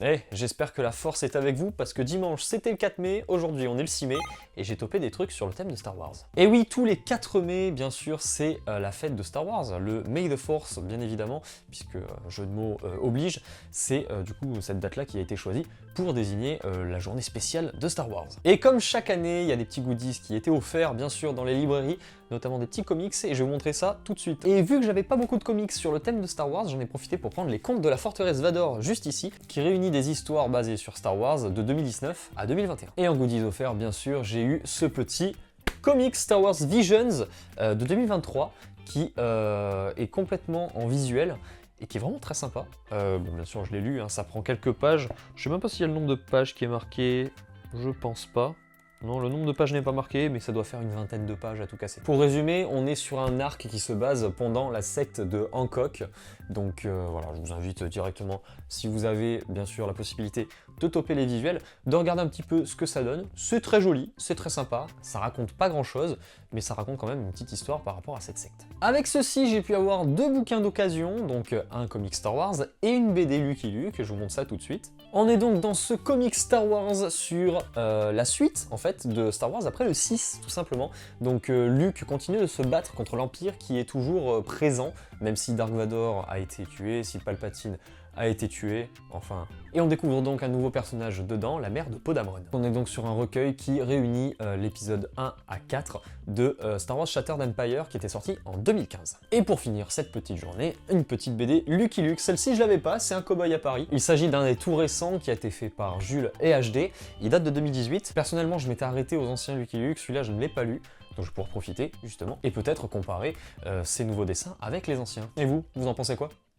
Eh, j'espère que la force est avec vous, parce que dimanche c'était le 4 mai, aujourd'hui on est le 6 mai, et j'ai topé des trucs sur le thème de Star Wars. Et oui, tous les 4 mai, bien sûr, c'est la fête de Star Wars, le May the Force, bien évidemment, puisque jeu de mots oblige, c'est du coup cette date-là qui a été choisie pour désigner la journée spéciale de Star Wars. Et comme chaque année, il y a des petits goodies qui étaient offerts, bien sûr, dans les librairies, notamment des petits comics, et je vais vous montrer ça tout de suite. Et vu que j'avais pas beaucoup de comics sur le thème de Star Wars, j'en ai profité pour prendre les contes de la forteresse Vador, juste ici, qui réunit des histoires basées sur Star Wars de 2019 à 2021. Et en goodies offert, bien sûr, j'ai eu ce petit comic Star Wars Visions de 2023, qui est complètement en visuel, et qui est vraiment très sympa. Bon, bien sûr, je l'ai lu, hein, ça prend quelques pages. Je sais même pas s'il y a le nombre de pages qui est marqué, je pense pas. Non, le nombre de pages n'est pas marqué, mais ça doit faire une vingtaine de pages à tout casser. Pour résumer, on est sur un arc qui se base pendant la secte de Hancock. Donc voilà, je vous invite directement, si vous avez bien sûr la possibilité de toper les visuels, de regarder un petit peu ce que ça donne. C'est très joli, c'est très sympa, ça raconte pas grand chose, mais ça raconte quand même une petite histoire par rapport à cette secte. Avec ceci, j'ai pu avoir 2 bouquins d'occasion, donc un comic Star Wars et une BD Lucky Luke, je vous montre ça tout de suite. On est donc dans ce comic Star Wars sur la suite, en fait, de Star Wars après le 6, tout simplement. Donc Luke continue de se battre contre l'Empire qui est toujours présent, même si Dark Vador a été tué, si Palpatine a été tué, enfin... Et on découvre donc un nouveau personnage dedans, la mère de Poe Dameron. On est donc sur un recueil qui réunit l'épisode 1 à 4 de Star Wars Shattered Empire qui était sorti en 2015. Et pour finir cette petite journée, une petite BD Lucky Luke. Celle-ci je l'avais pas, c'est un cow-boy à Paris. Il s'agit d'un des tout récents qui a été fait par Jules et HD. Il date de 2018. Personnellement, je m'étais arrêté aux anciens Lucky Luke, celui-là je ne l'ai pas lu. Donc je pourrais profiter, justement, et peut-être comparer ces nouveaux dessins avec les anciens. Et vous en pensez quoi ?